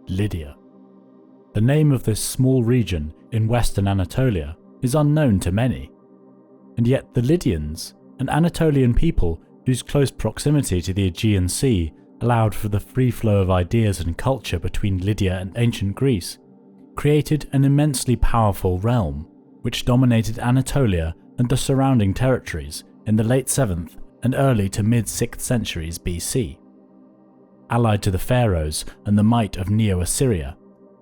Lydia. The name of this small region in western Anatolia is unknown to many, and yet the Lydians, an Anatolian people whose close proximity to the Aegean Sea allowed for the free flow of ideas and culture between Lydia and ancient Greece, created an immensely powerful realm which dominated Anatolia and the surrounding territories in the late 7th and early to mid-6th centuries BC. Allied to the Pharaohs and the might of Neo-Assyria,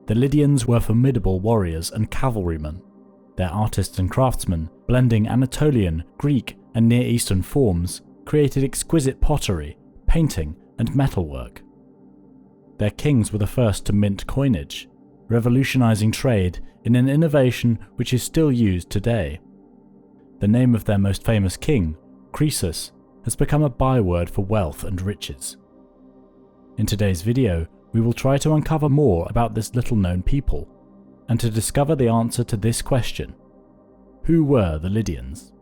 the Lydians were formidable warriors and cavalrymen, their artists and craftsmen, blending Anatolian, Greek and Near Eastern forms, created exquisite pottery, painting and metalwork. Their kings were the first to mint coinage, revolutionising trade in an innovation which is still used today. The name of their most famous king, Croesus, has become a byword for wealth and riches. In today's video, we will try to uncover more about this little-known people, and to discover the answer to this question: who were the Lydians?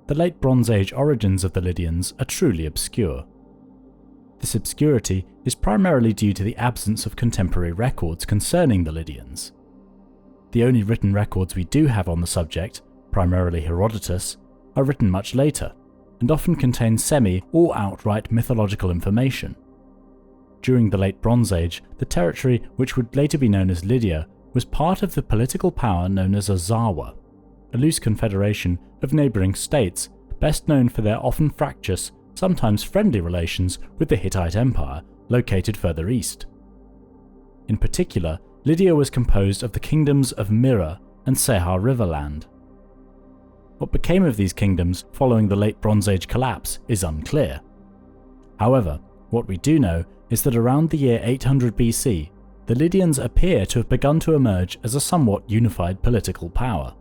The Late Bronze Age origins of the Lydians are truly obscure. This obscurity is primarily due to the absence of contemporary records concerning the Lydians. The only written records we do have on the subject, primarily Herodotus, are written much later, and often contain semi- or outright mythological information. During the Late Bronze Age, the territory which would later be known as Lydia was part of the political power known as a Zawa, a loose confederation of neighbouring states, best known for their often fractious, sometimes friendly relations with the Hittite Empire, located further east. In particular, Lydia was composed of the kingdoms of Mira and Sehar Riverland. What became of these kingdoms following the Late Bronze Age collapse is unclear. However, what we do know is that around the year 800 BC, the Lydians appear to have begun to emerge as a somewhat unified political power.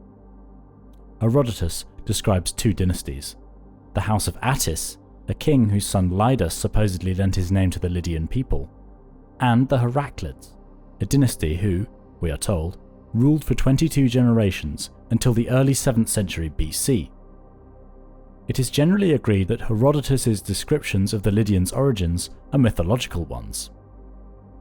Herodotus describes two dynasties: the House of Attis, a king whose son Lydas supposedly lent his name to the Lydian people, and the Heraclids, a dynasty who, we are told, ruled for 22 generations until the early 7th century BC. It is generally agreed that Herodotus's descriptions of the Lydians' origins are mythological ones.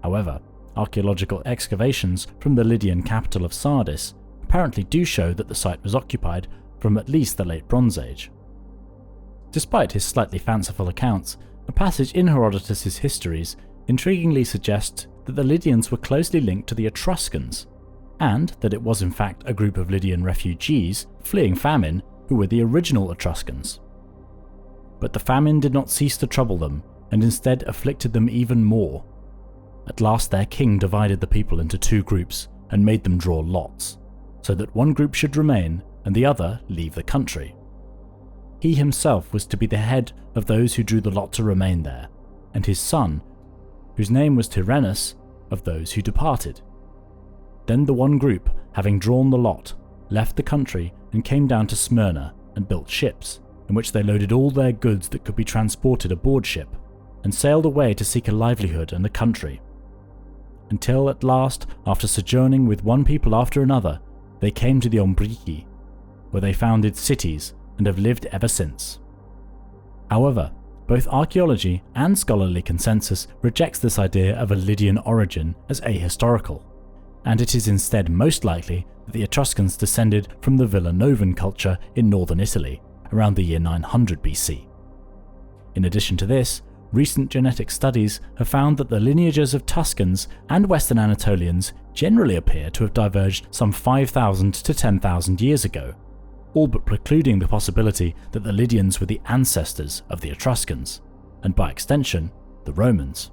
However, archaeological excavations from the Lydian capital of Sardis apparently do show that the site was occupied from at least the Late Bronze Age. Despite his slightly fanciful accounts, a passage in Herodotus's histories intriguingly suggests that the Lydians were closely linked to the Etruscans, and that it was in fact a group of Lydian refugees fleeing famine who were the original Etruscans. But the famine did not cease to trouble them, and instead afflicted them even more. At last their king divided the people into two groups and made them draw lots, so that one group should remain and the other leave the country. He himself was to be the head of those who drew the lot to remain there, and his son, whose name was Tyrannus, of those who departed. Then the one group, having drawn the lot, left the country and came down to Smyrna and built ships, in which they loaded all their goods that could be transported aboard ship, and sailed away to seek a livelihood and a country. Until at last, after sojourning with one people after another, they came to the Ombriki, where they founded cities and have lived ever since. However, both archaeology and scholarly consensus rejects this idea of a Lydian origin as ahistorical, and it is instead most likely that the Etruscans descended from the Villanovan culture in northern Italy around the year 900 BC. In addition to this, recent genetic studies have found that the lineages of Tuscans and Western Anatolians generally appear to have diverged some 5,000 to 10,000 years ago, all but precluding the possibility that the Lydians were the ancestors of the Etruscans, and by extension, the Romans.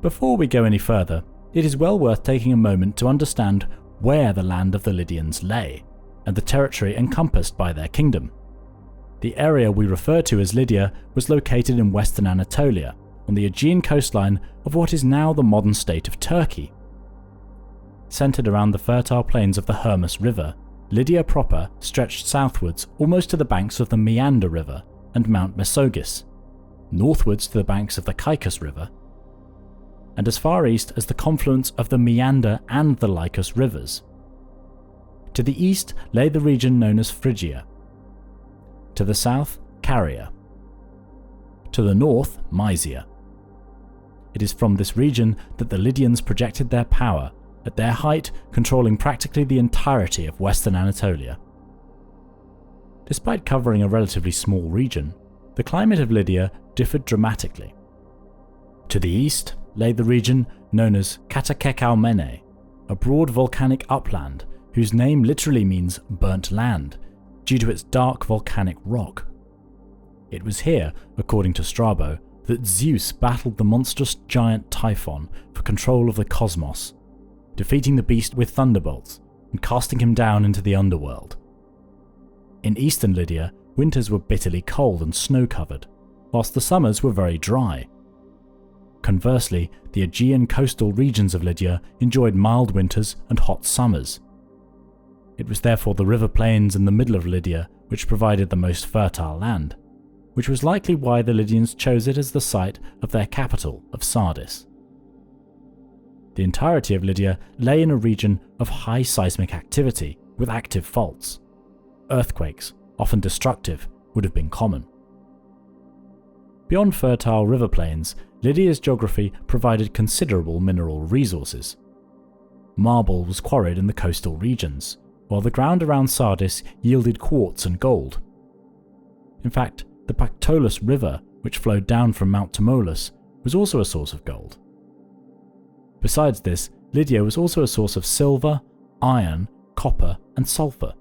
Before we go any further, it is well worth taking a moment to understand where the land of the Lydians lay, and the territory encompassed by their kingdom. The area we refer to as Lydia was located in western Anatolia, on the Aegean coastline of what is now the modern state of Turkey. Centered around the fertile plains of the Hermus River, Lydia proper stretched southwards almost to the banks of the Meander River and Mount Mesogis, northwards to the banks of the Caicus River, and as far east as the confluence of the Meander and the Lycus rivers. To the east lay the region known as Phrygia. To the south, Caria, To the north, Mysia. It is from this region that the Lydians projected their power, at their height controlling practically the entirety of western Anatolia. Despite covering a relatively small region, the climate of Lydia differed dramatically. To the east lay the region known as Katakekaumene, a broad volcanic upland whose name literally means burnt land, due to its dark volcanic rock. It was here, according to Strabo, that Zeus battled the monstrous giant Typhon for control of the cosmos, defeating the beast with thunderbolts and casting him down into the underworld. In eastern Lydia, winters were bitterly cold and snow-covered, whilst the summers were very dry. Conversely, the Aegean coastal regions of Lydia enjoyed mild winters and hot summers. It was therefore the river plains in the middle of Lydia which provided the most fertile land, which was likely why the Lydians chose it as the site of their capital of Sardis. The entirety of Lydia lay in a region of high seismic activity with active faults. Earthquakes, often destructive, would have been common. Beyond fertile river plains, Lydia's geography provided considerable mineral resources. Marble was quarried in the coastal regions, while the ground around Sardis yielded quartz and gold. In fact, the Pactolus River, which flowed down from Mount Tmolus, was also a source of gold. Besides this, Lydia was also a source of silver, iron, copper, and sulfur.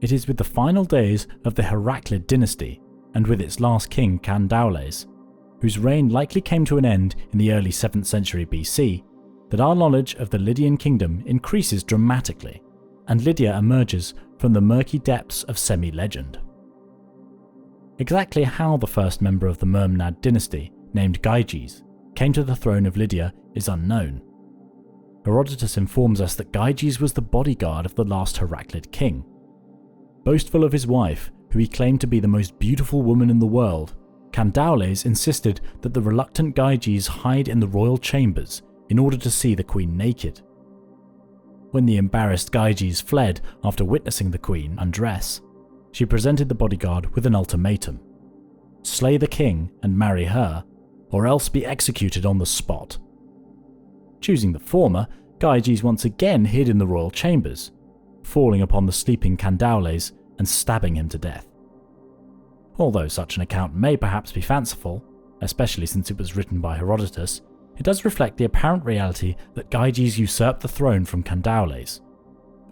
It is with the final days of the Heraclid dynasty, and with its last king Candaules, whose reign likely came to an end in the early 7th century BC, that our knowledge of the Lydian kingdom increases dramatically, and Lydia emerges from the murky depths of semi-legend. Exactly how the first member of the Mermnad dynasty, named Gyges, came to the throne of Lydia is unknown. Herodotus informs us that Gyges was the bodyguard of the last Heraclid king. Boastful of his wife, who he claimed to be the most beautiful woman in the world, Candaules insisted that the reluctant Gyges hide in the royal chambers in order to see the queen naked. When the embarrassed Gyges fled after witnessing the queen undress, she presented the bodyguard with an ultimatum: slay the king and marry her, or else be executed on the spot. Choosing the former, Gyges once again hid in the royal chambers, falling upon the sleeping Candaules and stabbing him to death. Although such an account may perhaps be fanciful, especially since it was written by Herodotus, it does reflect the apparent reality that Gyges usurped the throne from Candaules,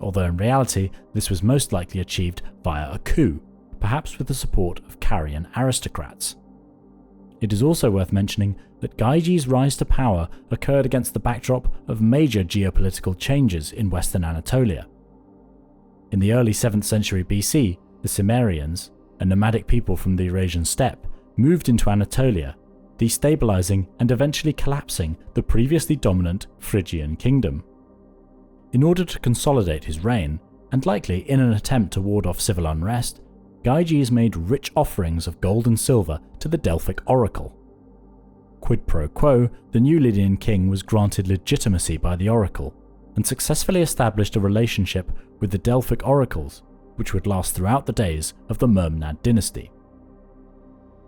although in reality this was most likely achieved via a coup, perhaps with the support of Carian aristocrats. It is also worth mentioning that Gyges' rise to power occurred against the backdrop of major geopolitical changes in western Anatolia. In the early 7th century BC, the Cimmerians, a nomadic people from the Eurasian steppe, moved into Anatolia, destabilizing and eventually collapsing the previously dominant Phrygian kingdom. In order to consolidate his reign, and likely in an attempt to ward off civil unrest, Gyges made rich offerings of gold and silver to the Delphic oracle. Quid pro quo, the new Lydian king was granted legitimacy by the oracle, and successfully established a relationship with the Delphic oracles, which would last throughout the days of the Mermnad dynasty.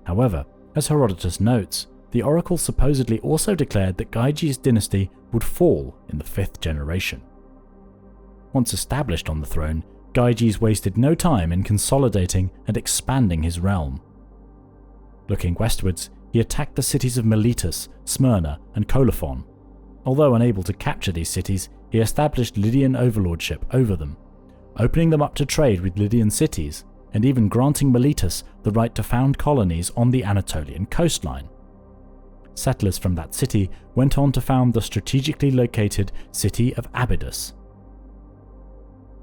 However, as Herodotus notes, the oracle supposedly also declared that Gyges' dynasty would fall in the 5th generation. Once established on the throne, Gyges wasted no time in consolidating and expanding his realm. Looking westwards, he attacked the cities of Miletus, Smyrna, and Colophon. Although unable to capture these cities, he established Lydian overlordship over them, opening them up to trade with Lydian cities, and even granting Miletus the right to found colonies on the Anatolian coastline. Settlers from that city went on to found the strategically located city of Abydos.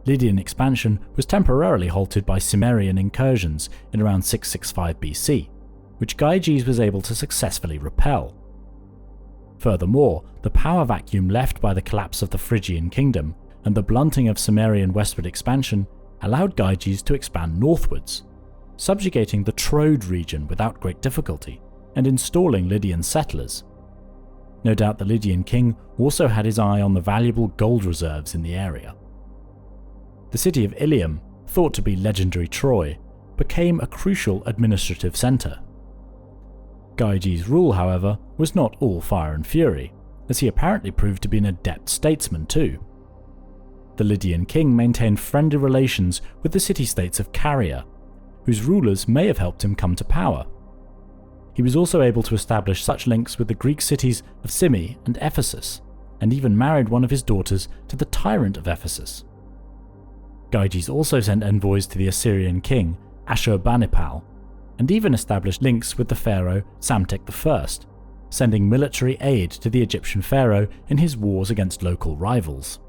Lydian expansion was temporarily halted by Cimmerian incursions in around 665 BC, which Gyges was able to successfully repel. Furthermore, the power vacuum left by the collapse of the Phrygian kingdom and the blunting of Cimmerian westward expansion allowed Gyges to expand northwards, subjugating the Troad region without great difficulty and installing Lydian settlers. No doubt the Lydian king also had his eye on the valuable gold reserves in the area. The city of Ilium, thought to be legendary Troy, became a crucial administrative centre. Gyges' rule, however, was not all fire and fury, as he apparently proved to be an adept statesman too. The Lydian king maintained friendly relations with the city-states of Caria, whose rulers may have helped him come to power. He was also able to establish such links with the Greek cities of Cyme and Ephesus, and even married one of his daughters to the tyrant of Ephesus. Gyges also sent envoys to the Assyrian king Ashurbanipal, and even established links with the pharaoh Psamtik I, sending military aid to the Egyptian pharaoh in his wars against local rivals.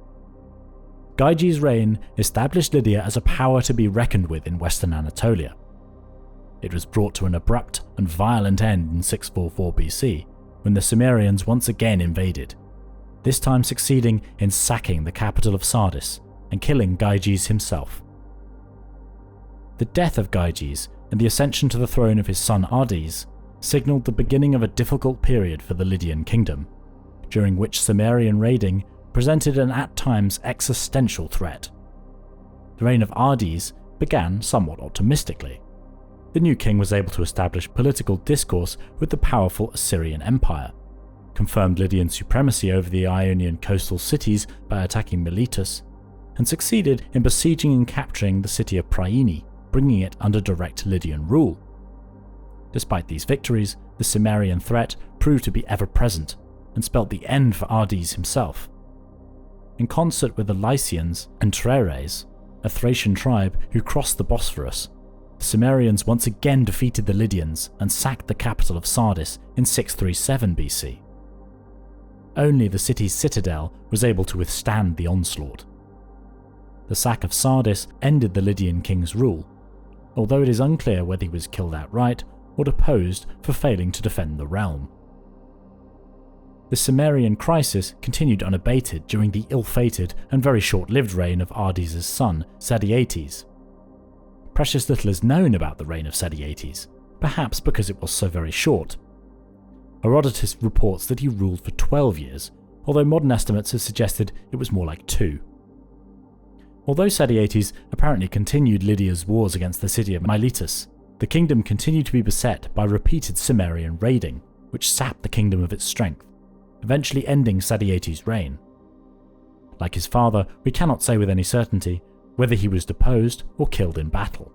Gyges' reign established Lydia as a power to be reckoned with in western Anatolia. It was brought to an abrupt and violent end in 644 BC, when the Cimmerians once again invaded, this time succeeding in sacking the capital of Sardis and killing Gyges himself. The death of Gyges and the ascension to the throne of his son Ardys signalled the beginning of a difficult period for the Lydian kingdom, during which Cimmerian raiding presented an at times existential threat. The reign of Ardys began somewhat optimistically. The new king was able to establish political discourse with the powerful Assyrian Empire, confirmed Lydian supremacy over the Ionian coastal cities by attacking Miletus, and succeeded in besieging and capturing the city of Priene, bringing it under direct Lydian rule. Despite these victories, the Cimmerian threat proved to be ever-present and spelt the end for Ardys himself. In concert with the Lycians and Treres, a Thracian tribe who crossed the Bosphorus, the Cimmerians once again defeated the Lydians and sacked the capital of Sardis in 637 BC. Only the city's citadel was able to withstand the onslaught. The sack of Sardis ended the Lydian king's rule, although it is unclear whether he was killed outright or deposed for failing to defend the realm. The Cimmerian crisis continued unabated during the ill-fated and very short-lived reign of Ardys' son, Sadioetes. Precious little is known about the reign of Sadioetes, perhaps because it was so very short. Herodotus reports that he ruled for 12 years, although modern estimates have suggested it was more like 2. Although Sadioetes apparently continued Lydia's wars against the city of Miletus, the kingdom continued to be beset by repeated Cimmerian raiding, which sapped the kingdom of its strength, eventually ending Sadioetes' reign. Like his father, we cannot say with any certainty whether he was deposed or killed in battle.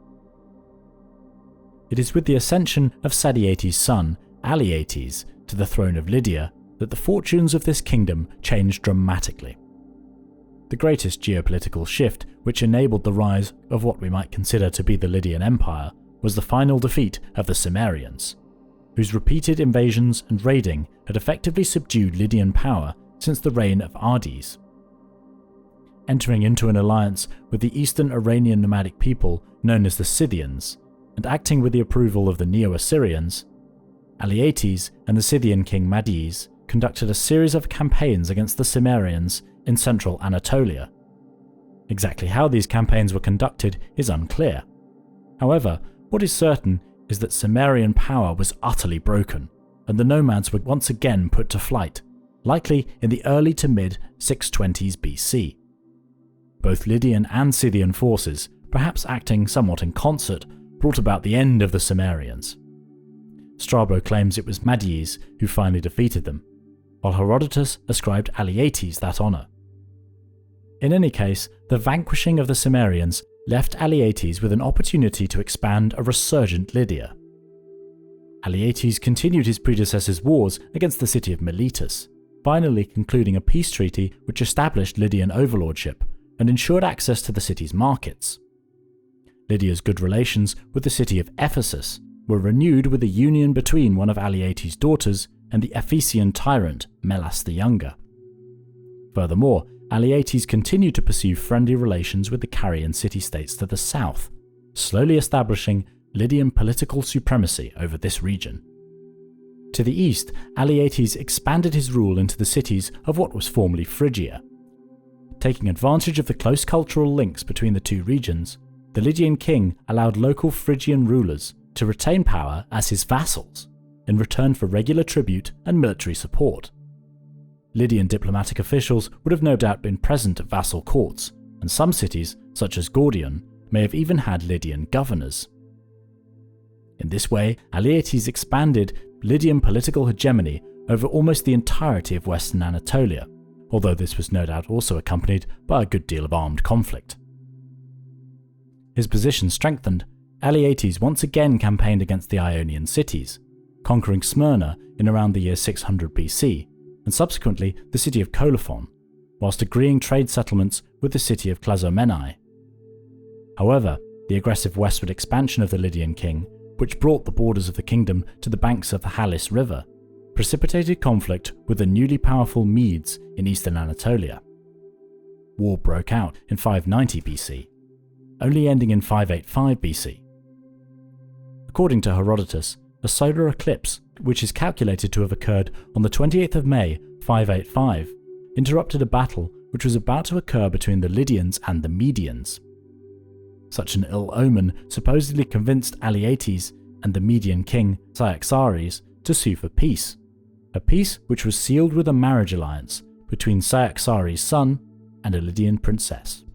It is with the ascension of Sadioetes' son, Alyattes, to the throne of Lydia that the fortunes of this kingdom changed dramatically. The greatest geopolitical shift which enabled the rise of what we might consider to be the Lydian Empire was the final defeat of the Cimmerians, whose repeated invasions and raiding had effectively subdued Lydian power since the reign of Ardys. Entering into an alliance with the eastern Iranian nomadic people known as the Scythians, and acting with the approval of the Neo-Assyrians, Alyattes and the Scythian king Madies conducted a series of campaigns against the Cimmerians in central Anatolia. Exactly how these campaigns were conducted is unclear. However, what is certain is that Cimmerian power was utterly broken, and the nomads were once again put to flight, likely in the early to mid-620s BC. Both Lydian and Scythian forces, perhaps acting somewhat in concert, brought about the end of the Cimmerians. Strabo claims it was Madies who finally defeated them, while Herodotus ascribed Alyattes that honour. In any case, the vanquishing of the Cimmerians left Alyattes with an opportunity to expand a resurgent Lydia. Alyattes continued his predecessor's wars against the city of Miletus, finally concluding a peace treaty which established Lydian overlordship and ensured access to the city's markets. Lydia's good relations with the city of Ephesus were renewed with a union between one of Alyattes' daughters and the Ephesian tyrant Melas the Younger. Furthermore, Alyattes continued to pursue friendly relations with the Carian city-states to the south, slowly establishing Lydian political supremacy over this region. To the east, Alyattes expanded his rule into the cities of what was formerly Phrygia. Taking advantage of the close cultural links between the two regions, the Lydian king allowed local Phrygian rulers to retain power as his vassals, in return for regular tribute and military support. Lydian diplomatic officials would have no doubt been present at vassal courts, and some cities, such as Gordion, may have even had Lydian governors. In this way, Alyattes expanded Lydian political hegemony over almost the entirety of western Anatolia, although this was no doubt also accompanied by a good deal of armed conflict. His position strengthened, Alyattes once again campaigned against the Ionian cities, conquering Smyrna in around the year 600 BC, and subsequently the city of Colophon, whilst agreeing trade settlements with the city of Clazomenae. However, the aggressive westward expansion of the Lydian king, which brought the borders of the kingdom to the banks of the Halys River, precipitated conflict with the newly powerful Medes in eastern Anatolia. War broke out in 590 BC, only ending in 585 BC. According to Herodotus, a solar eclipse, which is calculated to have occurred on the 28th of May 585, interrupted a battle which was about to occur between the Lydians and the Medians. Such an ill omen supposedly convinced Alyattes and the Median king Cyaxares to sue for peace, a peace which was sealed with a marriage alliance between Cyaxares' son and a Lydian princess.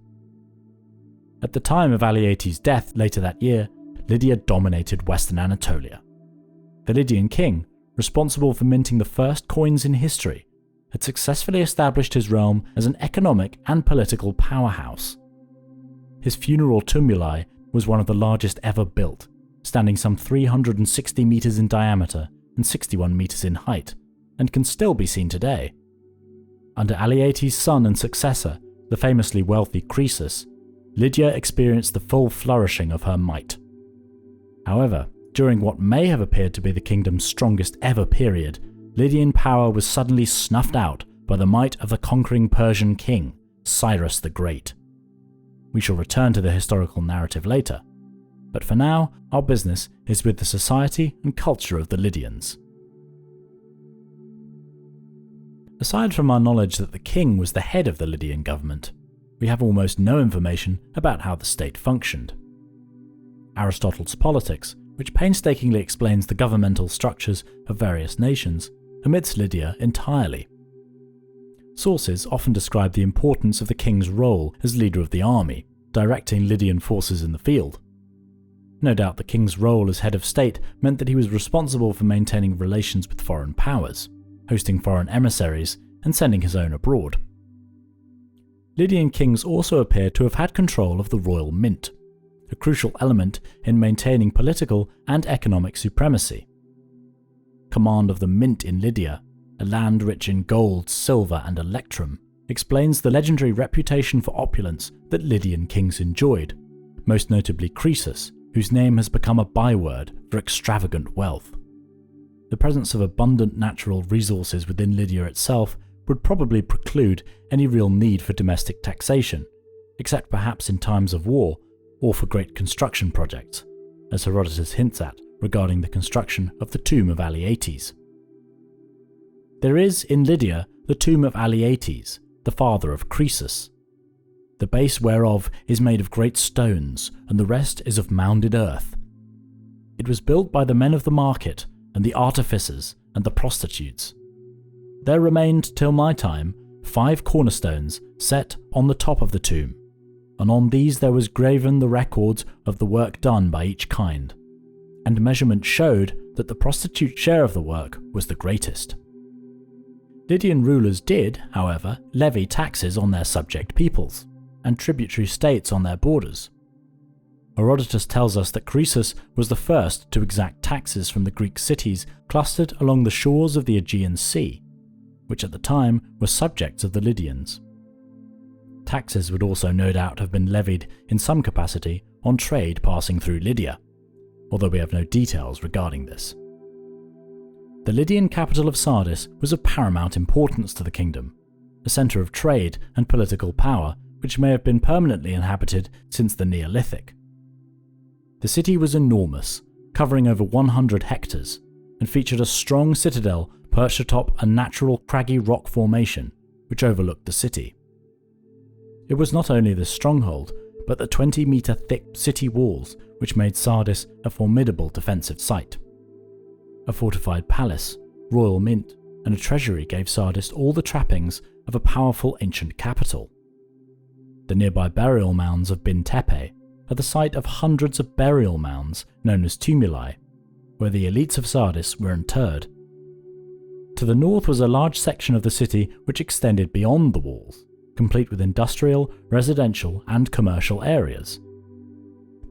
At the time of Alyattes' death later that year, Lydia dominated western Anatolia. The Lydian king, responsible for minting the first coins in history, had successfully established his realm as an economic and political powerhouse. His funeral tumuli was one of the largest ever built, standing some 360 meters in diameter and 61 meters in height, and can still be seen today. Under Alyattes' son and successor, the famously wealthy Croesus, Lydia experienced the full flourishing of her might. However, during what may have appeared to be the kingdom's strongest ever period, Lydian power was suddenly snuffed out by the might of the conquering Persian king, Cyrus the Great. We shall return to the historical narrative later, but for now, our business is with the society and culture of the Lydians. Aside from our knowledge that the king was the head of the Lydian government, we have almost no information about how the state functioned. Aristotle's Politics, which painstakingly explains the governmental structures of various nations, omits Lydia entirely. Sources often describe the importance of the king's role as leader of the army, directing Lydian forces in the field. No doubt the king's role as head of state meant that he was responsible for maintaining relations with foreign powers, hosting foreign emissaries, and sending his own abroad. Lydian kings also appear to have had control of the royal mint, a crucial element in maintaining political and economic supremacy. Command of the mint in Lydia, a land rich in gold, silver, and electrum, explains the legendary reputation for opulence that Lydian kings enjoyed, most notably Croesus, whose name has become a byword for extravagant wealth. The presence of abundant natural resources within Lydia itself would probably preclude any real need for domestic taxation, except perhaps in times of war or for great construction projects, as Herodotus hints at regarding the construction of the tomb of Alyattes. There is in Lydia the tomb of Alyattes, the father of Croesus, the base whereof is made of great stones, and the rest is of mounded earth. It was built by the men of the market, and the artificers, and the prostitutes. There remained, till my time, 5 cornerstones set on the top of the tomb, and on these there was graven the records of the work done by each kind, and measurement showed that the prostitute share of the work was the greatest. Lydian rulers did, however, levy taxes on their subject peoples, and tributary states on their borders. Herodotus tells us that Croesus was the first to exact taxes from the Greek cities clustered along the shores of the Aegean Sea, which at the time were subjects of the Lydians. Taxes would also no doubt have been levied in some capacity on trade passing through Lydia, although we have no details regarding this. The Lydian capital of Sardis was of paramount importance to the kingdom, a centre of trade and political power which may have been permanently inhabited since the Neolithic. The city was enormous, covering over 100 hectares, and featured a strong citadel perched atop a natural craggy rock formation which overlooked the city. It was not only this stronghold, but the 20-metre thick city walls which made Sardis a formidable defensive site. A fortified palace, royal mint, and a treasury gave Sardis all the trappings of a powerful ancient capital. The nearby burial mounds of Bin Tepe are the site of hundreds of burial mounds known as tumuli, where the elites of Sardis were interred. To the north was a large section of the city which extended beyond the walls, complete with industrial, residential, and commercial areas.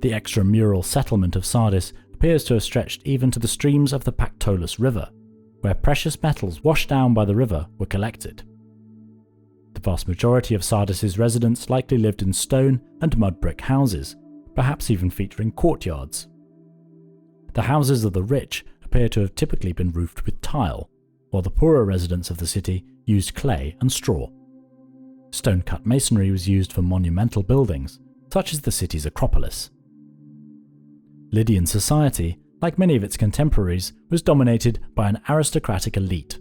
The extramural settlement of Sardis appears to have stretched even to the streams of the Pactolus River, where precious metals washed down by the river were collected. The vast majority of Sardis's residents likely lived in stone and mud brick houses, perhaps even featuring courtyards. The houses of the rich appear to have typically been roofed with tile, while the poorer residents of the city used clay and straw. Stone-cut masonry was used for monumental buildings, such as the city's Acropolis. Lydian society, like many of its contemporaries, was dominated by an aristocratic elite.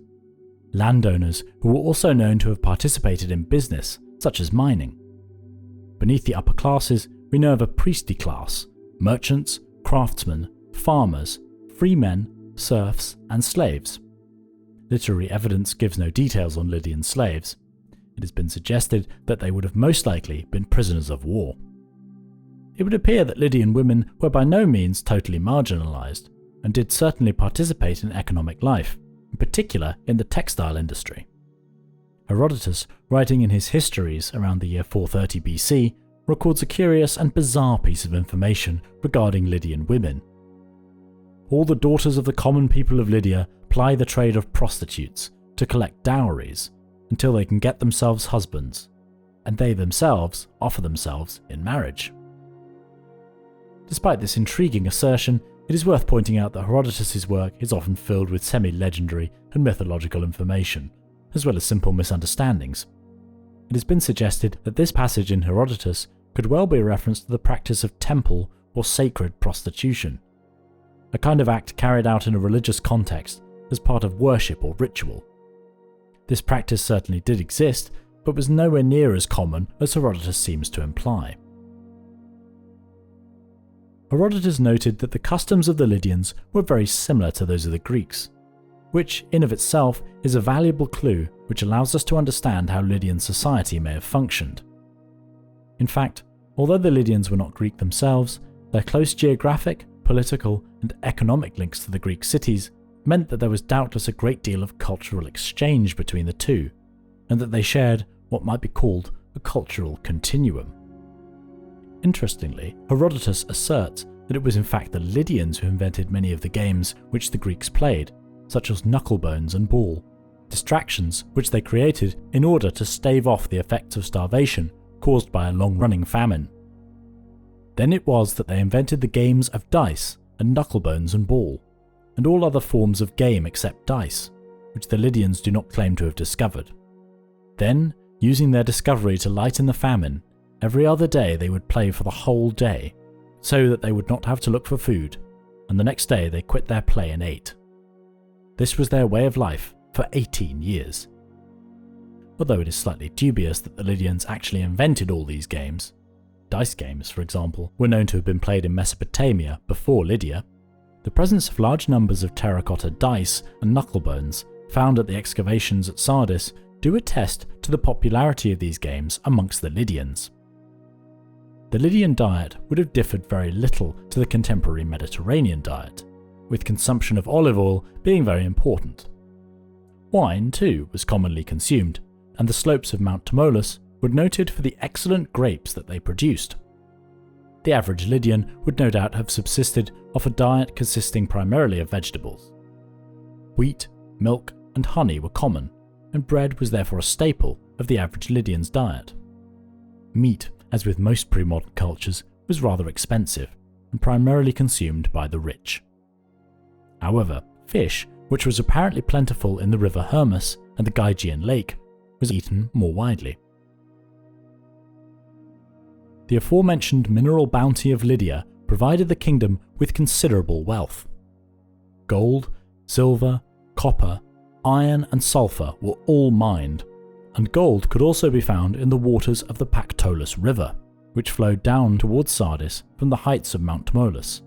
Landowners who were also known to have participated in business, such as mining. Beneath the upper classes, we know of a priestly class: merchants, craftsmen, farmers, freemen, serfs, and slaves. Literary evidence gives no details on Lydian slaves. It has been suggested that they would have most likely been prisoners of war. It would appear that Lydian women were by no means totally marginalised, and did certainly participate in economic life, in particular in the textile industry. Herodotus, writing in his histories around the year 430 BC, records a curious and bizarre piece of information regarding Lydian women. All the daughters of the common people of Lydia ply the trade of prostitutes to collect dowries until they can get themselves husbands, and they themselves offer themselves in marriage. Despite this intriguing assertion, it is worth pointing out that Herodotus's work is often filled with semi-legendary and mythological information, as well as simple misunderstandings. It has been suggested that this passage in Herodotus could well be a reference to the practice of temple or sacred prostitution, a kind of act carried out in a religious context as part of worship or ritual. This practice certainly did exist, but was nowhere near as common as Herodotus seems to imply. Herodotus noted that the customs of the Lydians were very similar to those of the Greeks, which in of itself is a valuable clue which allows us to understand how Lydian society may have functioned. In fact, although the Lydians were not Greek themselves, their close geographic, political, and economic links to the Greek cities meant that there was doubtless a great deal of cultural exchange between the two, and that they shared what might be called a cultural continuum. Interestingly, Herodotus asserts that it was in fact the Lydians who invented many of the games which the Greeks played, such as knucklebones and ball, distractions which they created in order to stave off the effects of starvation caused by a long-running famine. Then it was that they invented the games of dice and knucklebones and ball, and all other forms of game except dice, which the Lydians do not claim to have discovered. Then, using their discovery to lighten the famine, every other day they would play for the whole day, so that they would not have to look for food, and the next day they quit their play and ate. This was their way of life for 18 years. Although it is slightly dubious that the Lydians actually invented all these games, dice games, for example, were known to have been played in Mesopotamia before Lydia, the presence of large numbers of terracotta dice and knucklebones found at the excavations at Sardis do attest to the popularity of these games amongst the Lydians. The Lydian diet would have differed very little to the contemporary Mediterranean diet, with consumption of olive oil being very important. Wine, too, was commonly consumed, and the slopes of Mount Tmolus were noted for the excellent grapes that they produced. The average Lydian would no doubt have subsisted off a diet consisting primarily of vegetables. Wheat, milk, and honey were common, and bread was therefore a staple of the average Lydian's diet. Meat, as with most pre-modern cultures, was rather expensive, and primarily consumed by the rich. However, fish, which was apparently plentiful in the river Hermus and the Aegean Lake, was eaten more widely. The aforementioned mineral bounty of Lydia provided the kingdom with considerable wealth. Gold, silver, copper, iron and sulfur were all mined, and gold could also be found in the waters of the Pactolus River, which flowed down towards Sardis from the heights of Mount Tmolus.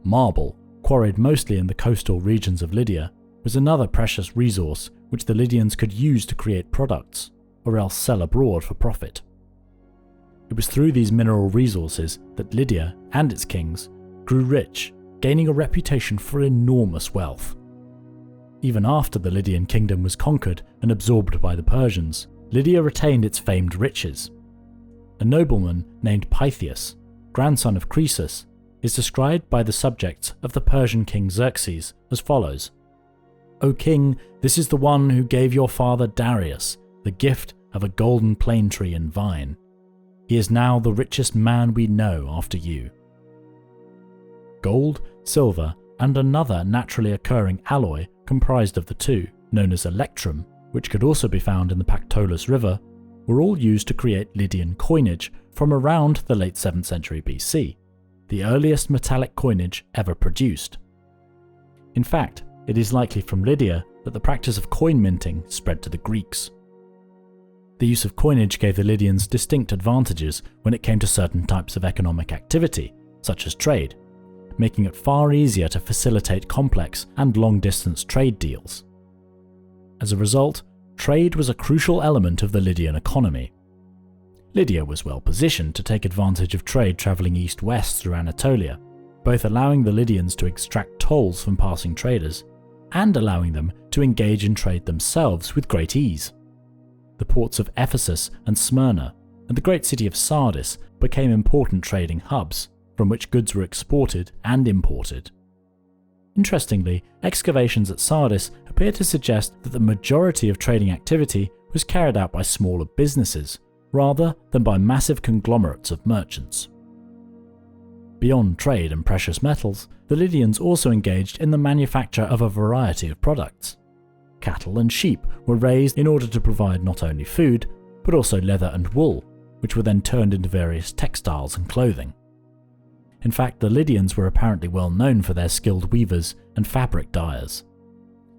Marble, quarried mostly in the coastal regions of Lydia, was another precious resource which the Lydians could use to create products, or else sell abroad for profit. It was through these mineral resources that Lydia and its kings grew rich, gaining a reputation for enormous wealth. Even after the Lydian kingdom was conquered and absorbed by the Persians, Lydia retained its famed riches. A nobleman named Pythias, grandson of Croesus, is described by the subjects of the Persian king Xerxes as follows: "O king, this is the one who gave your father Darius the gift of a golden plane tree and vine. He is now the richest man we know after you." Gold, silver, and another naturally occurring alloy comprised of the two, known as electrum, which could also be found in the Pactolus River, were all used to create Lydian coinage from around the late 7th century BC, the earliest metallic coinage ever produced. In fact, it is likely from Lydia that the practice of coin minting spread to the Greeks. The use of coinage gave the Lydians distinct advantages when it came to certain types of economic activity, such as trade, making it far easier to facilitate complex and long-distance trade deals. As a result, trade was a crucial element of the Lydian economy. Lydia was well positioned to take advantage of trade travelling east-west through Anatolia, both allowing the Lydians to extract tolls from passing traders, and allowing them to engage in trade themselves with great ease. The ports of Ephesus and Smyrna, and the great city of Sardis became important trading hubs, from which goods were exported and imported. Interestingly, excavations at Sardis appear to suggest that the majority of trading activity was carried out by smaller businesses, rather than by massive conglomerates of merchants. Beyond trade and precious metals, the Lydians also engaged in the manufacture of a variety of products. Cattle and sheep were raised in order to provide not only food, but also leather and wool, which were then turned into various textiles and clothing. In fact, the Lydians were apparently well known for their skilled weavers and fabric dyers.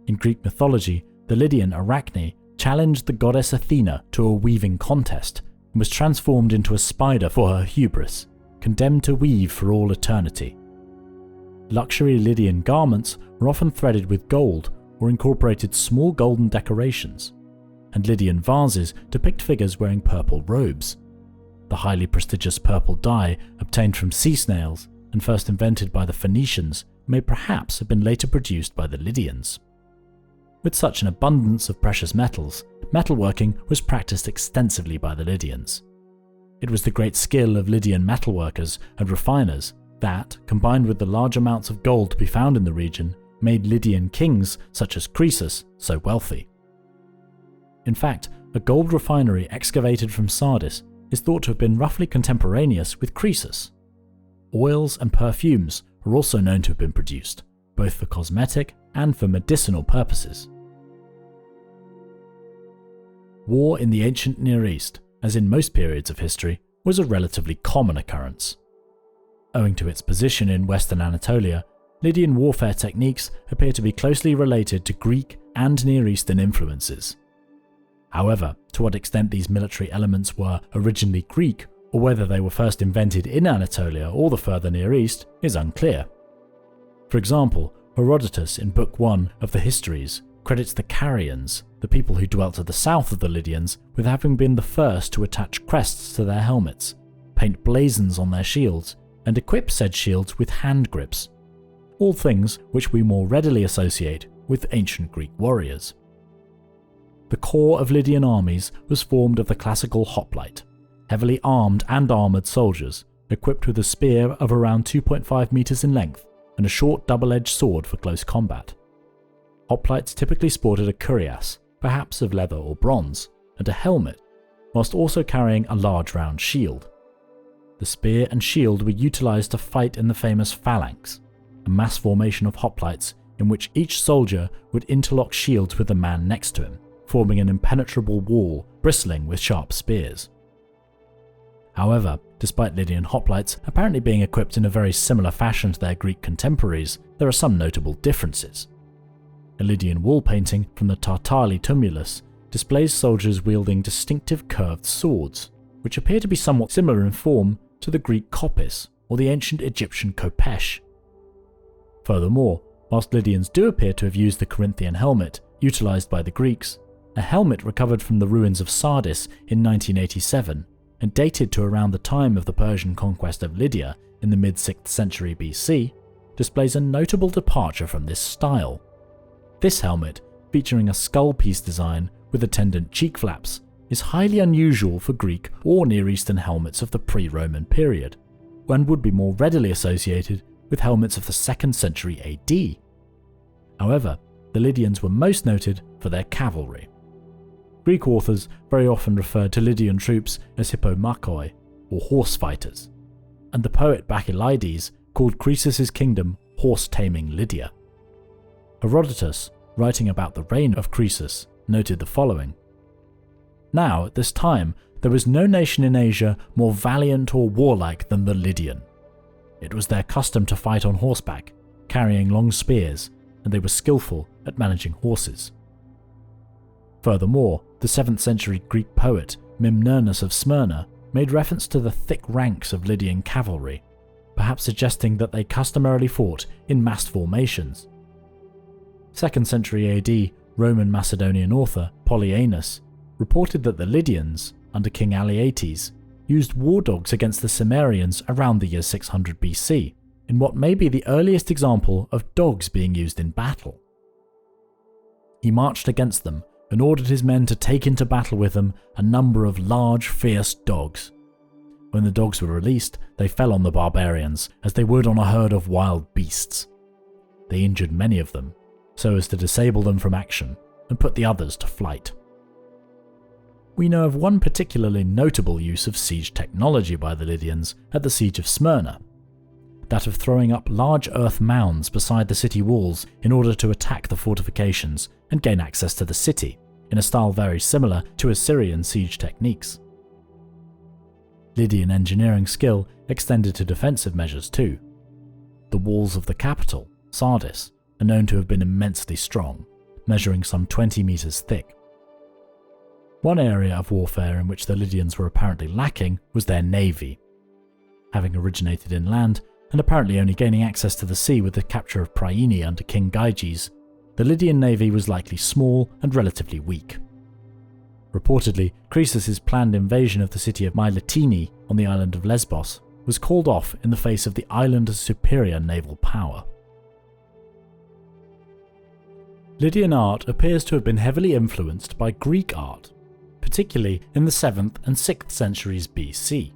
In Greek mythology, the Lydian Arachne challenged the goddess Athena to a weaving contest and was transformed into a spider for her hubris, condemned to weave for all eternity. Luxury Lydian garments were often threaded with gold or incorporated small golden decorations, and Lydian vases depict figures wearing purple robes. The highly prestigious purple dye obtained from sea snails and first invented by the Phoenicians may perhaps have been later produced by the Lydians. With such an abundance of precious metals, metalworking was practiced extensively by the Lydians. It was the great skill of Lydian metalworkers and refiners that, combined with the large amounts of gold to be found in the region, made Lydian kings such as Croesus so wealthy. In fact, a gold refinery excavated from Sardis is thought to have been roughly contemporaneous with Croesus. Oils and perfumes are also known to have been produced, both for cosmetic and for medicinal purposes. War in the ancient Near East, as in most periods of history, was a relatively common occurrence. Owing to its position in western Anatolia, Lydian warfare techniques appear to be closely related to Greek and Near Eastern influences. However, to what extent these military elements were originally Greek, or whether they were first invented in Anatolia or the further Near East, is unclear. For example, Herodotus in Book 1 of the Histories credits the Carians, the people who dwelt to the south of the Lydians, with having been the first to attach crests to their helmets, paint blazons on their shields, and equip said shields with hand grips, all things which we more readily associate with ancient Greek warriors. The core of Lydian armies was formed of the classical hoplite, heavily armed and armoured soldiers, equipped with a spear of around 2.5 metres in length and a short double-edged sword for close combat. Hoplites typically sported a cuirass, perhaps of leather or bronze, and a helmet, whilst also carrying a large round shield. The spear and shield were utilised to fight in the famous phalanx, a mass formation of hoplites in which each soldier would interlock shields with the man next to him, forming an impenetrable wall bristling with sharp spears. However, despite Lydian hoplites apparently being equipped in a very similar fashion to their Greek contemporaries, there are some notable differences. A Lydian wall painting from the Tartali tumulus displays soldiers wielding distinctive curved swords, which appear to be somewhat similar in form to the Greek kopis or the ancient Egyptian khopesh. Furthermore, whilst Lydians do appear to have used the Corinthian helmet utilised by the Greeks, a helmet recovered from the ruins of Sardis in 1987 and dated to around the time of the Persian conquest of Lydia in the mid-6th century BC displays a notable departure from this style. This helmet, featuring a skull piece design with attendant cheek flaps, is highly unusual for Greek or Near Eastern helmets of the pre-Roman period, and would be more readily associated with helmets of the 2nd century AD. However, the Lydians were most noted for their cavalry. Greek authors very often referred to Lydian troops as hippomachoi, or horse fighters, and the poet Bacchylides called Croesus' kingdom horse-taming Lydia. Herodotus, writing about the reign of Croesus, noted the following: "Now at this time there was no nation in Asia more valiant or warlike than the Lydian. It was their custom to fight on horseback, carrying long spears, and they were skillful at managing horses." Furthermore, the 7th century Greek poet Memnonius of Smyrna made reference to the thick ranks of Lydian cavalry, perhaps suggesting that they customarily fought in massed formations. 2nd century AD Roman Macedonian author Polyaenus reported that the Lydians, under King Alyattes, used war dogs against the Cimmerians around the year 600 BC, in what may be the earliest example of dogs being used in battle. He marched against them and ordered his men to take into battle with them a number of large, fierce dogs. When the dogs were released, they fell on the barbarians as they would on a herd of wild beasts. They injured many of them, so as to disable them from action and put the others to flight. We know of one particularly notable use of siege technology by the Lydians at the siege of Smyrna, that of throwing up large earth mounds beside the city walls in order to attack the fortifications and gain access to the city, in a style very similar to Assyrian siege techniques. Lydian engineering skill extended to defensive measures too. The walls of the capital, Sardis, are known to have been immensely strong, measuring some 20 meters thick. One area of warfare in which the Lydians were apparently lacking was their navy. Having originated inland, and apparently only gaining access to the sea with the capture of Priene under King Gyges, the Lydian navy was likely small and relatively weak. Reportedly, Croesus' planned invasion of the city of Mylittene on the island of Lesbos was called off in the face of the island's superior naval power. Lydian art appears to have been heavily influenced by Greek art, particularly in the 7th and 6th centuries BC.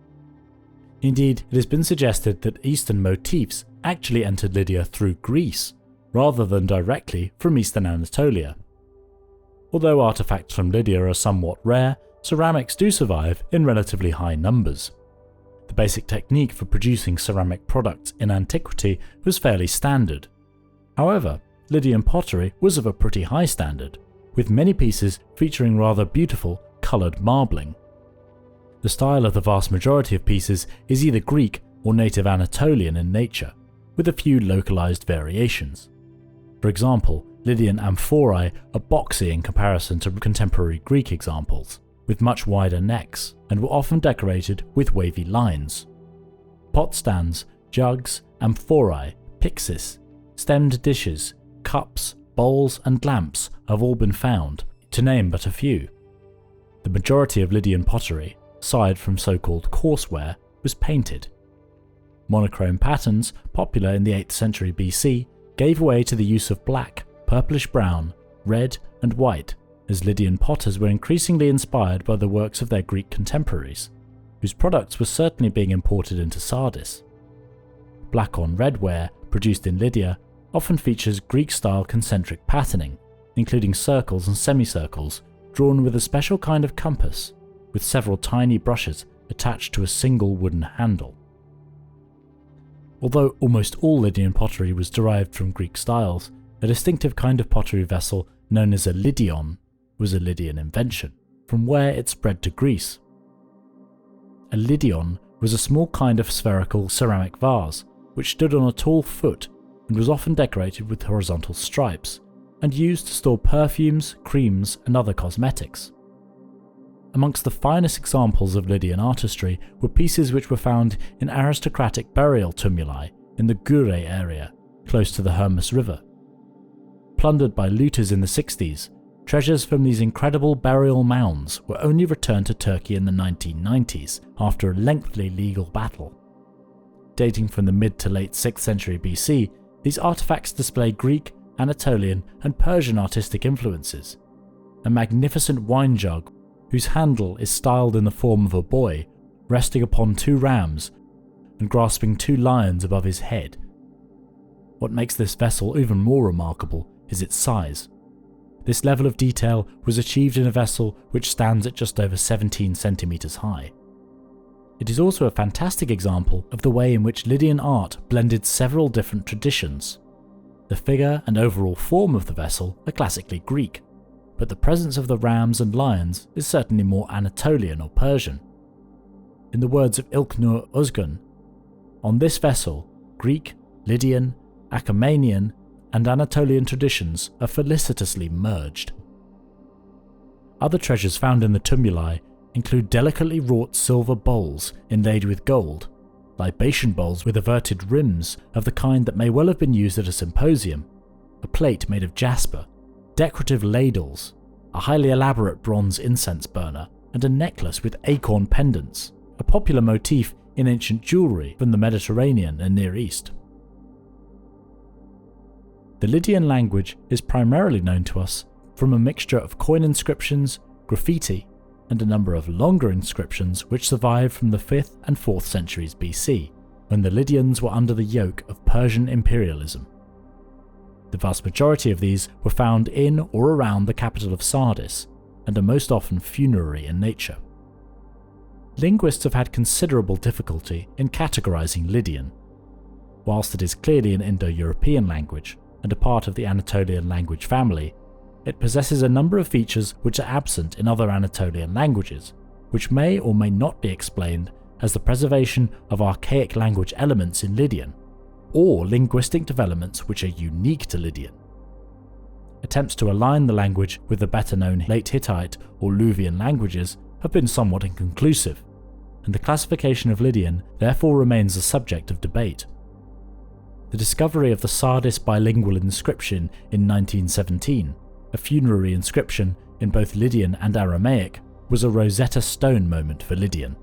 Indeed, it has been suggested that Eastern motifs actually entered Lydia through Greece, rather than directly from Eastern Anatolia. Although artifacts from Lydia are somewhat rare, ceramics do survive in relatively high numbers. The basic technique for producing ceramic products in antiquity was fairly standard. However, Lydian pottery was of a pretty high standard, with many pieces featuring rather beautiful, coloured marbling. The style of the vast majority of pieces is either Greek or native Anatolian in nature, with a few localised variations. For example, Lydian amphorae are boxy in comparison to contemporary Greek examples, with much wider necks, and were often decorated with wavy lines. Pot stands, jugs, amphorae, pyxis, stemmed dishes, cups, bowls and lamps have all been found, to name but a few. The majority of Lydian pottery, aside from so-called courseware, was painted. Monochrome patterns, popular in the 8th century BC, gave way to the use of black, purplish-brown, red and white, as Lydian potters were increasingly inspired by the works of their Greek contemporaries, whose products were certainly being imported into Sardis. Black on red ware, produced in Lydia, often features Greek-style concentric patterning, including circles and semicircles, drawn with a special kind of compass, with several tiny brushes attached to a single wooden handle. Although almost all Lydian pottery was derived from Greek styles, a distinctive kind of pottery vessel known as a Lydion was a Lydian invention, from where it spread to Greece. A Lydion was a small kind of spherical ceramic vase, which stood on a tall foot and was often decorated with horizontal stripes, and used to store perfumes, creams and other cosmetics. Amongst the finest examples of Lydian artistry were pieces which were found in aristocratic burial tumuli in the Gure area, close to the Hermus River. Plundered by looters in the 60s, treasures from these incredible burial mounds were only returned to Turkey in the 1990s after a lengthy legal battle. Dating from the mid to late 6th century BC, These artifacts display Greek, Anatolian, and Persian artistic influences. A magnificent wine jug, whose handle is styled in the form of a boy, resting upon 2 rams and grasping 2 lions above his head. What makes this vessel even more remarkable is its size. This level of detail was achieved in a vessel which stands at just over 17 centimeters high. It is also a fantastic example of the way in which Lydian art blended several different traditions. The figure and overall form of the vessel are classically Greek, but the presence of the rams and lions is certainly more Anatolian or Persian. In the words of Ilknur Özgun, on this vessel, Greek, Lydian, Achaemenian, and Anatolian traditions are felicitously merged. Other treasures found in the tumuli include delicately wrought silver bowls inlaid with gold, libation bowls with averted rims of the kind that may well have been used at a symposium, a plate made of jasper, decorative ladles, a highly elaborate bronze incense burner, and a necklace with acorn pendants, a popular motif in ancient jewellery from the Mediterranean and Near East. The Lydian language is primarily known to us from a mixture of coin inscriptions, graffiti, and a number of longer inscriptions which survived from the 5th and 4th centuries BC, when the Lydians were under the yoke of Persian imperialism. The vast majority of these were found in or around the capital of Sardis, and are most often funerary in nature. Linguists have had considerable difficulty in categorizing Lydian. Whilst it is clearly an Indo-European language, and a part of the Anatolian language family, it possesses a number of features which are absent in other Anatolian languages, which may or may not be explained as the preservation of archaic language elements in Lydian, or linguistic developments which are unique to Lydian. Attempts to align the language with the better-known Late Hittite or Luvian languages have been somewhat inconclusive, and the classification of Lydian therefore remains a subject of debate. The discovery of the Sardis bilingual inscription in 1917, a funerary inscription in both Lydian and Aramaic, was a Rosetta Stone moment for Lydian.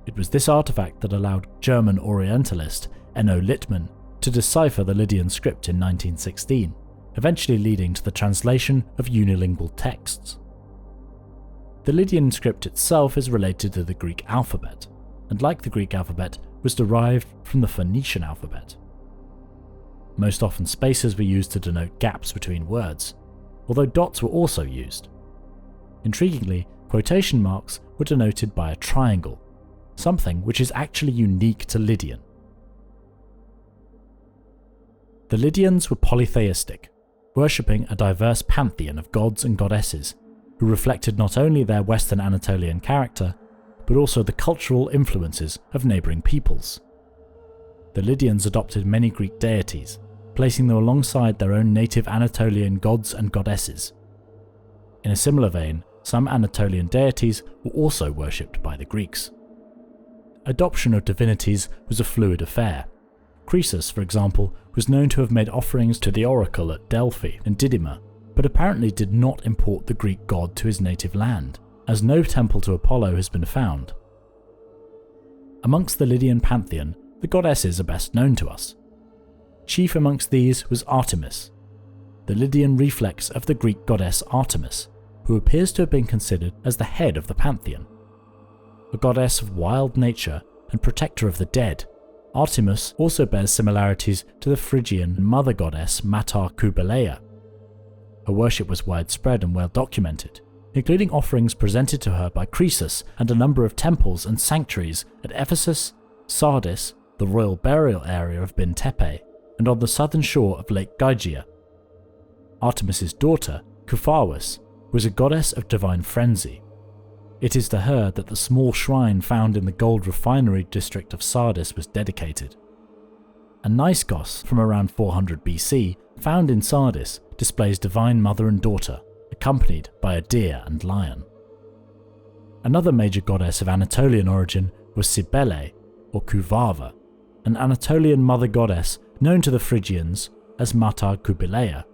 It was this artifact that allowed German Orientalist Enno Littmann to decipher the Lydian script in 1916, eventually leading to the translation of unilingual texts. The Lydian script itself is related to the Greek alphabet, and like the Greek alphabet, was derived from the Phoenician alphabet. Most often spaces were used to denote gaps between words, although dots were also used. Intriguingly, quotation marks were denoted by a triangle, something which is actually unique to Lydian. The Lydians were polytheistic, worshipping a diverse pantheon of gods and goddesses who reflected not only their Western Anatolian character, but also the cultural influences of neighbouring peoples. The Lydians adopted many Greek deities, placing them alongside their own native Anatolian gods and goddesses. In a similar vein, some Anatolian deities were also worshipped by the Greeks. Adoption of divinities was a fluid affair. Croesus, for example, was known to have made offerings to the oracle at Delphi and Didyma, but apparently did not import the Greek god to his native land, as no temple to Apollo has been found. Amongst the Lydian pantheon, the goddesses are best known to us. Chief amongst these was Artemis, the Lydian reflex of the Greek goddess Artemis, who appears to have been considered as the head of the pantheon. A goddess of wild nature and protector of the dead, Artemis also bears similarities to the Phrygian mother goddess Mater Kubaleia. Her worship was widespread and well documented, including offerings presented to her by Croesus and a number of temples and sanctuaries at Ephesus, Sardis, the royal burial area of Bin Tepe, and on the southern shore of Lake Gygia. Artemis's daughter, Kupharwas, was a goddess of divine frenzy. It is to her that the small shrine found in the gold refinery district of Sardis was dedicated. A Niskos from around 400 BC, found in Sardis, displays divine mother and daughter, accompanied by a deer and lion. Another major goddess of Anatolian origin was Cybele, or Kuvarva, an Anatolian mother goddess known to the Phrygians as Mater Kubaleia.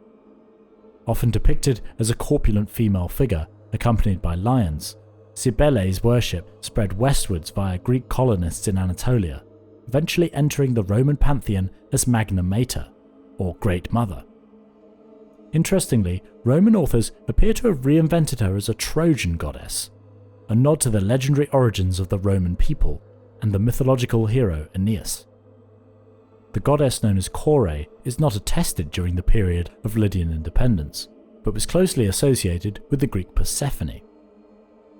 Often depicted as a corpulent female figure accompanied by lions, Cybele's worship spread westwards via Greek colonists in Anatolia, eventually entering the Roman pantheon as Magna Mater, or Great Mother. Interestingly, Roman authors appear to have reinvented her as a Trojan goddess, a nod to the legendary origins of the Roman people and the mythological hero Aeneas. The goddess known as Kore is not attested during the period of Lydian independence, but was closely associated with the Greek Persephone.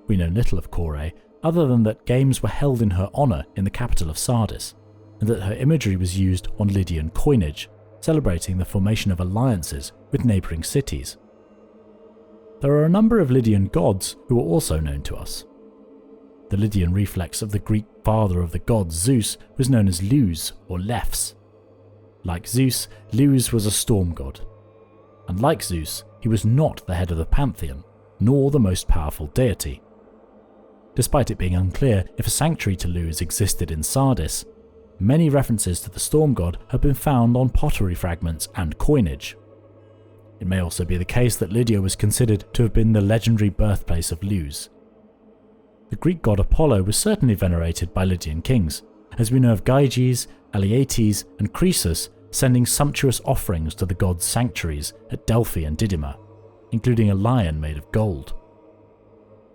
We know little of Kore other than that games were held in her honour in the capital of Sardis, and that her imagery was used on Lydian coinage, celebrating the formation of alliances with neighbouring cities. There are a number of Lydian gods who are also known to us. The Lydian reflex of the Greek father of the gods Zeus was known as Lous or Lephs. Like Zeus, Lous was a storm god. And like Zeus, he was not the head of the pantheon, nor the most powerful deity. Despite it being unclear if a sanctuary to Lous existed in Sardis, many references to the storm god have been found on pottery fragments and coinage. It may also be the case that Lydia was considered to have been the legendary birthplace of Lous. The Greek god Apollo was certainly venerated by Lydian kings, as we know of Gyges, Alyattes, and Croesus sending sumptuous offerings to the god's sanctuaries at Delphi and Didyma, including a lion made of gold.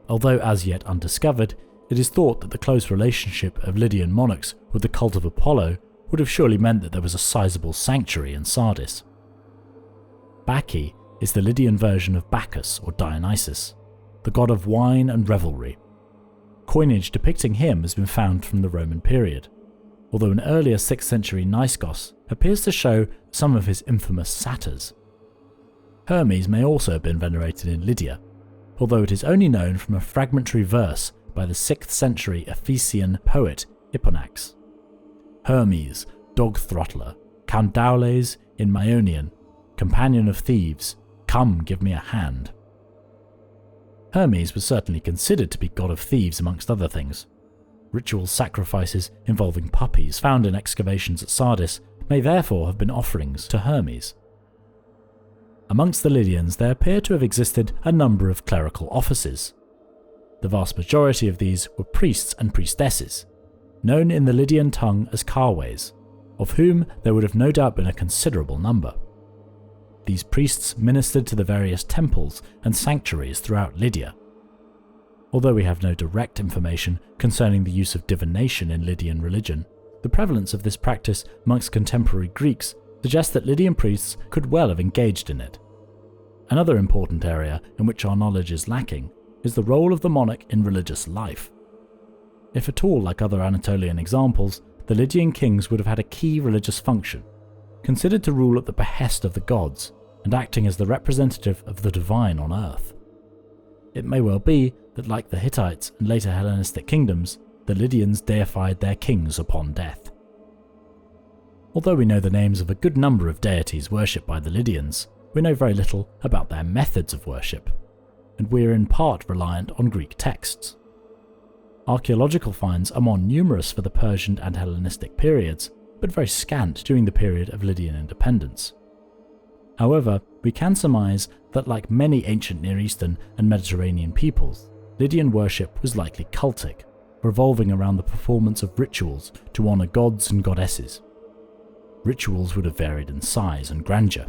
Although as yet undiscovered, it is thought that the close relationship of Lydian monarchs with the cult of Apollo would have surely meant that there was a sizable sanctuary in Sardis. Bacchae is the Lydian version of Bacchus or Dionysus, the god of wine and revelry. Coinage depicting him has been found from the Roman period, although an earlier 6th century Niskos appears to show some of his infamous satyrs. Hermes may also have been venerated in Lydia, although it is only known from a fragmentary verse by the 6th century Ephesian poet Hipponax. Hermes, dog throttler, Candaules in Maeonian, companion of thieves, come give me a hand. Hermes was certainly considered to be god of thieves amongst other things. Ritual sacrifices involving puppies found in excavations at Sardis may therefore have been offerings to Hermes. Amongst the Lydians there appear to have existed a number of clerical offices. The vast majority of these were priests and priestesses, known in the Lydian tongue as carways, of whom there would have no doubt been a considerable number. These priests ministered to the various temples and sanctuaries throughout Lydia. Although we have no direct information concerning the use of divination in Lydian religion, the prevalence of this practice amongst contemporary Greeks suggests that Lydian priests could well have engaged in it. Another important area in which our knowledge is lacking is the role of the monarch in religious life. If at all like other Anatolian examples, the Lydian kings would have had a key religious function, considered to rule at the behest of the gods and acting as the representative of the divine on earth. It may well be that, like the Hittites and later Hellenistic kingdoms, the Lydians deified their kings upon death. Although we know the names of a good number of deities worshipped by the Lydians, we know very little about their methods of worship, and we are in part reliant on Greek texts. Archaeological finds are more numerous for the Persian and Hellenistic periods, but very scant during the period of Lydian independence. However, we can surmise that, like many ancient Near Eastern and Mediterranean peoples, Lydian worship was likely cultic, revolving around the performance of rituals to honour gods and goddesses. Rituals would have varied in size and grandeur,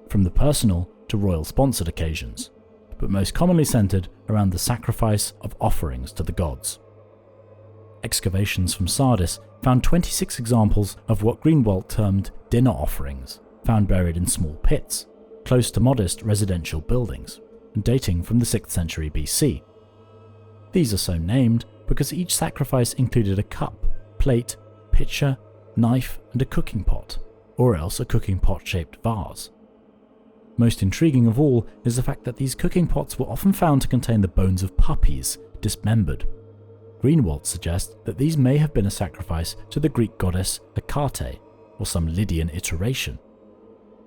from the personal to royal-sponsored occasions, but most commonly centred around the sacrifice of offerings to the gods. Excavations from Sardis found 26 examples of what Greenwald termed dinner offerings, found buried in small pits, close to modest residential buildings, and dating from the 6th century BC. These are so named because each sacrifice included a cup, plate, pitcher, knife, and a cooking pot, or else a cooking pot-shaped vase. Most intriguing of all is the fact that these cooking pots were often found to contain the bones of puppies, dismembered. Greenwald suggests that these may have been a sacrifice to the Greek goddess Hecate, or some Lydian iteration.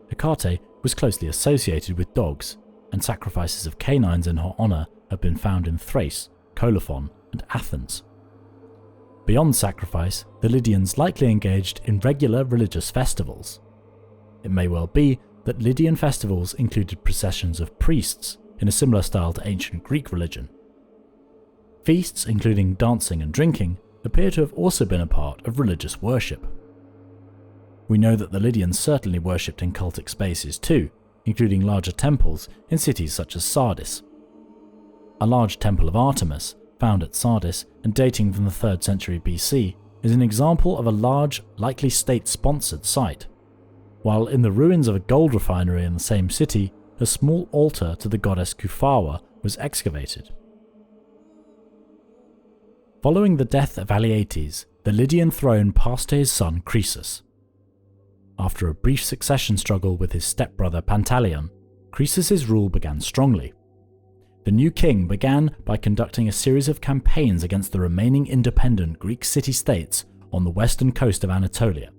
Hecate was closely associated with dogs, and sacrifices of canines in her honour have been found in Thrace, Colophon, and Athens. Beyond sacrifice, the Lydians likely engaged in regular religious festivals. It may well be that Lydian festivals included processions of priests in a similar style to ancient Greek religion. Feasts, including dancing and drinking, appear to have also been a part of religious worship. We know that the Lydians certainly worshipped in cultic spaces too, including larger temples in cities such as Sardis. A large temple of Artemis, found at Sardis and dating from the 3rd century BC, is an example of a large, likely state-sponsored site, while in the ruins of a gold refinery in the same city, a small altar to the goddess Kufawa was excavated. Following the death of Alyattes, the Lydian throne passed to his son Croesus. After a brief succession struggle with his stepbrother Pantaleon, Croesus's rule began strongly. The new king began by conducting a series of campaigns against the remaining independent Greek city-states on the western coast of Anatolia,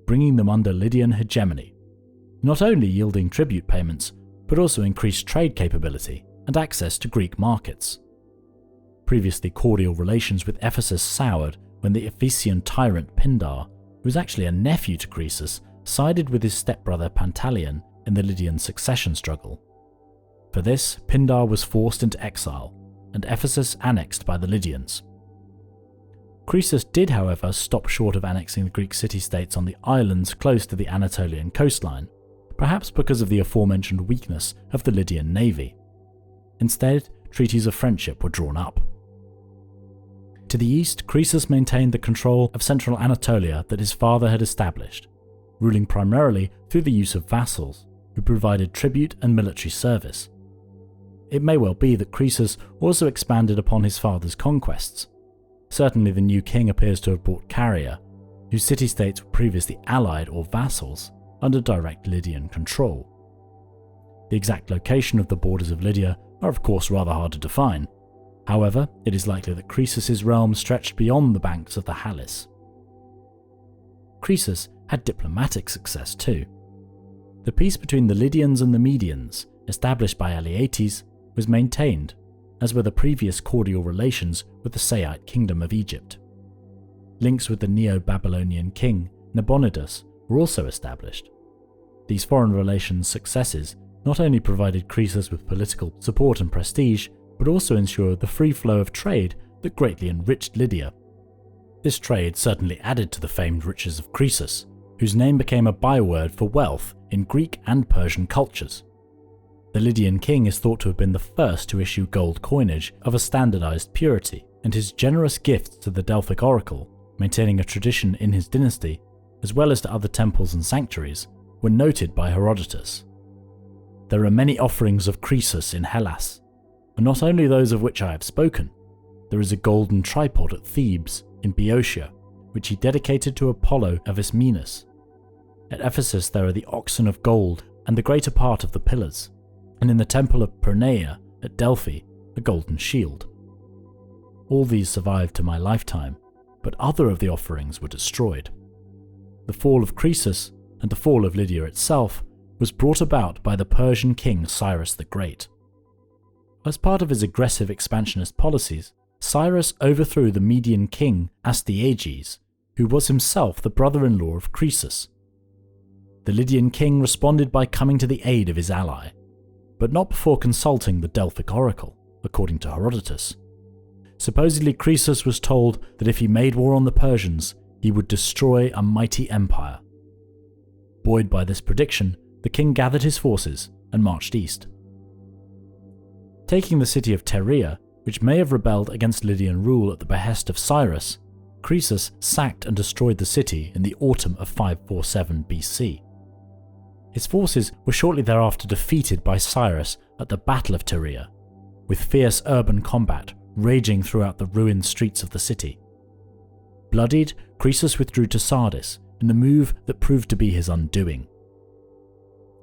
bringing them under Lydian hegemony, not only yielding tribute payments, but also increased trade capability and access to Greek markets. Previously cordial relations with Ephesus soured when the Ephesian tyrant Pindar, who was actually a nephew to Croesus, sided with his stepbrother Pantaleon in the Lydian succession struggle. For this, Pindar was forced into exile, and Ephesus annexed by the Lydians. Croesus did, however, stop short of annexing the Greek city-states on the islands close to the Anatolian coastline, perhaps because of the aforementioned weakness of the Lydian navy. Instead, treaties of friendship were drawn up. To the east, Croesus maintained the control of central Anatolia that his father had established, ruling primarily through the use of vassals, who provided tribute and military service. It may well be that Croesus also expanded upon his father's conquests. Certainly the new king appears to have brought Caria, whose city-states were previously allied or vassals, under direct Lydian control. The exact location of the borders of Lydia are of course rather hard to define. However, it is likely that Croesus's realm stretched beyond the banks of the Halys. Croesus had diplomatic success too. The peace between the Lydians and the Medians, established by Alyattes, was maintained, as were the previous cordial relations with the Saite kingdom of Egypt. Links with the Neo-Babylonian king, Nabonidus, were also established. These foreign relations successes not only provided Croesus with political support and prestige, but also ensured the free flow of trade that greatly enriched Lydia. This trade certainly added to the famed riches of Croesus, whose name became a byword for wealth in Greek and Persian cultures. The Lydian king is thought to have been the first to issue gold coinage of a standardized purity, and his generous gifts to the Delphic oracle, maintaining a tradition in his dynasty, as well as to other temples and sanctuaries, were noted by Herodotus. There are many offerings of Croesus in Hellas, and not only those of which I have spoken. There is a golden tripod at Thebes in Boeotia, which he dedicated to Apollo of Ismenus. At Ephesus there are the oxen of gold and the greater part of the pillars, and in the temple of Perneia at Delphi, a golden shield. All these survived to my lifetime, but other of the offerings were destroyed. The fall of Croesus, and the fall of Lydia itself, was brought about by the Persian king Cyrus the Great. As part of his aggressive expansionist policies, Cyrus overthrew the Median king Astyages, who was himself the brother-in-law of Croesus. The Lydian king responded by coming to the aid of his ally, but not before consulting the Delphic oracle, according to Herodotus. Supposedly Croesus was told that if he made war on the Persians, he would destroy a mighty empire. Buoyed by this prediction, the king gathered his forces and marched east. Taking the city of Terea, which may have rebelled against Lydian rule at the behest of Cyrus, Croesus sacked and destroyed the city in the autumn of 547 BC. His forces were shortly thereafter defeated by Cyrus at the Battle of Terea, with fierce urban combat raging throughout the ruined streets of the city. Bloodied, Croesus withdrew to Sardis in a move that proved to be his undoing.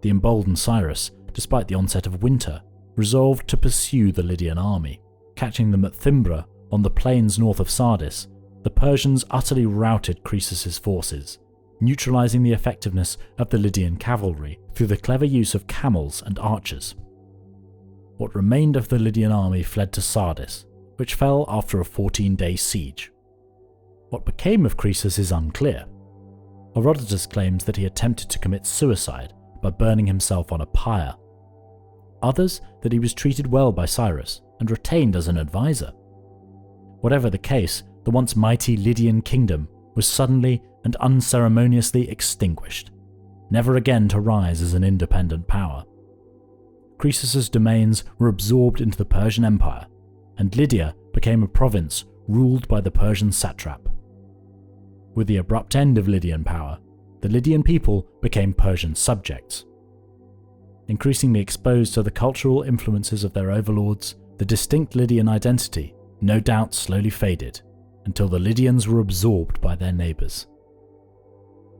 The emboldened Cyrus, despite the onset of winter, resolved to pursue the Lydian army. Catching them at Thymbra on the plains north of Sardis, the Persians utterly routed Croesus's forces, neutralizing the effectiveness of the Lydian cavalry through the clever use of camels and archers. What remained of the Lydian army fled to Sardis, which fell after a 14-day siege. What became of Croesus is unclear. Herodotus claims that he attempted to commit suicide by burning himself on a pyre. Others that he was treated well by Cyrus and retained as an advisor. Whatever the case, the once mighty Lydian kingdom was suddenly and unceremoniously extinguished, never again to rise as an independent power. Croesus's domains were absorbed into the Persian Empire, and Lydia became a province ruled by the Persian satrap. With the abrupt end of Lydian power, the Lydian people became Persian subjects. Increasingly exposed to the cultural influences of their overlords, the distinct Lydian identity no doubt slowly faded until the Lydians were absorbed by their neighbours.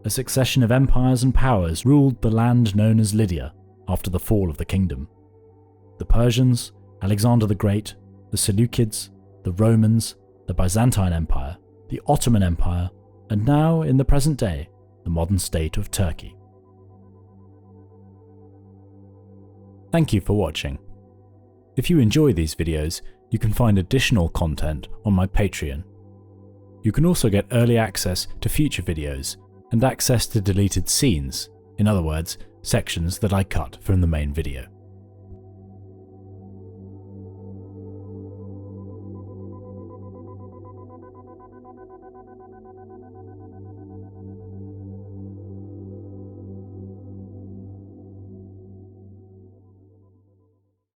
A succession of empires and powers ruled the land known as Lydia after the fall of the kingdom. The Persians, Alexander the Great, the Seleucids, the Romans, the Byzantine Empire, the Ottoman Empire, and now, in the present day, the modern state of Turkey. Thank you for watching. If you enjoy these videos, you can find additional content on my Patreon. You can also get early access to future videos and access to deleted scenes, in other words, sections that I cut from the main video.